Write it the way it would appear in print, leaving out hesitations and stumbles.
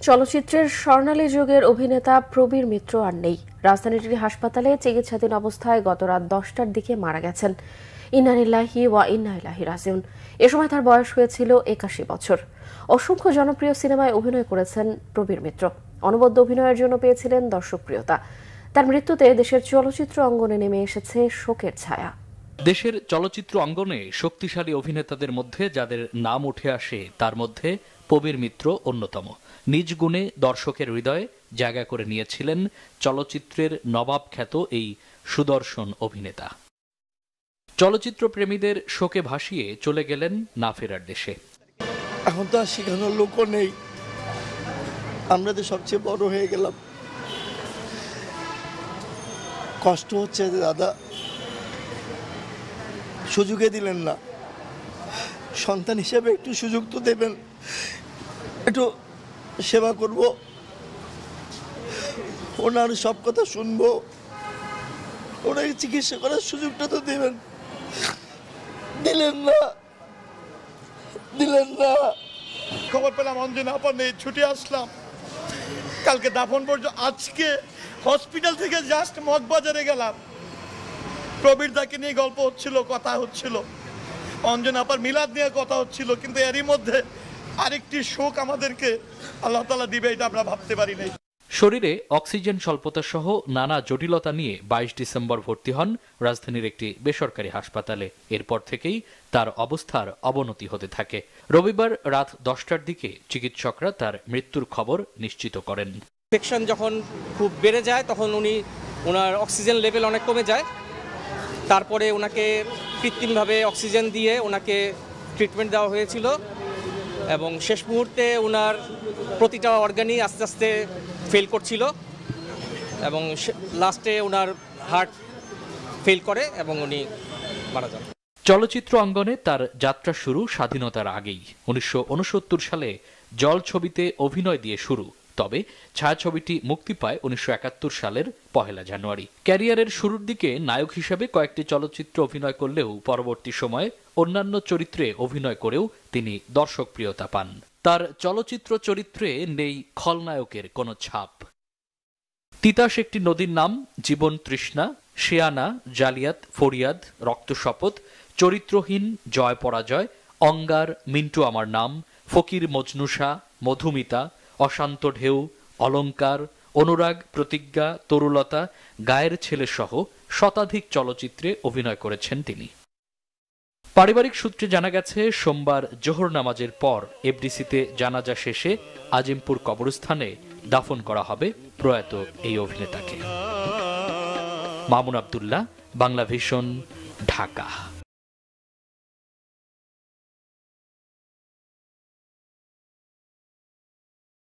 চলচ্চিত্রের স্বর্ণালী যুগের অভিনেতা প্রবীর মিত্র আর নেই। রাজধানীর হাসপাতালে চিকিৎসাধীন অবস্থায় গত রাত 10টার দিকে মারা গেছেন। ইন্না লিল্লাহি ওয়া ইন্না ইলাইহি রাজিউন। এ সময় তার বয়স হয়েছিল 81 বছর। অসংখ্য জনপ্রিয় সিনেমায় অভিনয় করেছেন প্রবীর মিত্র। অনবদ্য অভিনয়ের জন্য পেয়েছিলেন দর্শকপ্রিয়তা। তার মৃত্যুতে দেশের চলচ্চিত্র অঙ্গনে নেমে এসেছে শোকের ছায়া। দেশের চলচ্চিত্র অঙ্গনে শক্তিশালী অভিনেতাদের মধ্যে যাদের নাম উঠে আসে তার মধ্যে প্রবীর মিত্র অন্যতম। নিজ গুণে দর্শকের হৃদয়ে জায়গা করে নিয়েছিলেন চলচ্চিত্রের নবাব খ্যাত এই সুদর্শন অভিনেতা। চলচ্চিত্র প্রেমীদের শোকে ভাসিয়ে চলে গেলেন না ফেরার দেশে। এখন তো আর শেখানোর লোকও নেই, আমরা তো সবচেয়ে বড় হয়ে গেলাম। কষ্ট হচ্ছে দাদা, সুযোগে দিলেন না। সন্তান হিসেবে একটু সুযোগ তো দেবেন, একটু সেবা করব, ওনার সব কথা শুনবো, ওনাকে চিকিৎসা করার সুযোগটা তো দেবেন। দিলেন না। খবর পেলাম অঞ্জনা আপা নেই, ছুটে আসলাম। কালকে দাফন পর্যন্ত, আজকে হসপিটাল থেকে জাস্ট মগবাজারে গেলাম। প্রবীর দাকে নিয়ে গল্প হচ্ছিল, কথা হচ্ছিল, অঞ্জনা আপার মিলাদ নিয়ে কথা হচ্ছিল, কিন্তু এরই মধ্যে আরেকটি শোক আমাদেরকে আল্লাহ তাআলা দিবে এটা আমরা ভাবতে পারি নাই। শরীরে অক্সিজেন স্বল্পতা সহ নানা জটিলতা নিয়ে 22 ডিসেম্বর ভর্তি হন রাজধানীর একটি বেসরকারি হাসপাতালে। এরপর থেকেই তার অবস্থার অবনতি হতে থাকে। রবিবার রাত 10টার দিকে চিকিৎসকরা তার মৃত্যুর খবর নিশ্চিত করেন। ইনফেকশন যখন খুব বেড়ে যায় তখন ওনার অক্সিজেন লেভেল অনেক কমে যায়। তারপরে ওনাকে কৃত্রিমভাবে অক্সিজেন দিয়ে ওনাকে ট্রিটমেন্ট দেওয়া হয়েছিল এবং শেষ মুহূর্তে ওনার প্রতিটা অর্গানই আস্তে আস্তে ফেল করছিল এবং লাস্টে ওনার হার্ট ফেল করে এবং উনি মারা যান। চলচ্চিত্র অঙ্গনে তার যাত্রা শুরু স্বাধীনতার আগেই। 1969 সালে জল ছবিতে অভিনয় দিয়ে শুরু, তবে ছায়াছবিটি মুক্তি পায় 1971 সালের 1 জানুয়ারি। ক্যারিয়ারের শুরুর দিকে নায়ক হিসেবে কয়েকটি চলচ্চিত্র অভিনয় করলেও পরবর্তী সময়ে অন্যান্য চরিত্রে অভিনয় করেও তিনি দর্শকপ্রিয়তা পান। তার চলচ্চিত্র চরিত্রে নেই খলনায়কের কোনো ছাপ। তিতাস একটি নদীর নাম, জীবন তৃষ্ণা, শেয়ানা, জালিয়াত, ফরিয়াদ, রক্তশপথ, চরিত্রহীন, জয় পরাজয়, অঙ্গার, মিন্টু আমার নাম, ফকির মজনুষা, মধুমিতা, অশান্ত ঢেউ, অলঙ্কার, অনুরাগ, প্রতিজ্ঞা, তরুলতা, গায়ের ছেলে সহ শতাধিক চলচ্চিত্রে অভিনয় করেছেন তিনি। পারিবারিক সূত্রে জানা গেছে, সোমবার জোহর নামাজের পর এফডিসিতে জানাজা শেষে আজিমপুর কবরস্থানে দাফন করা হবে প্রয়াত এই অভিনেতাকে। মামুন আব্দুল্লাহ, বাংলা ভিশন, ঢাকা।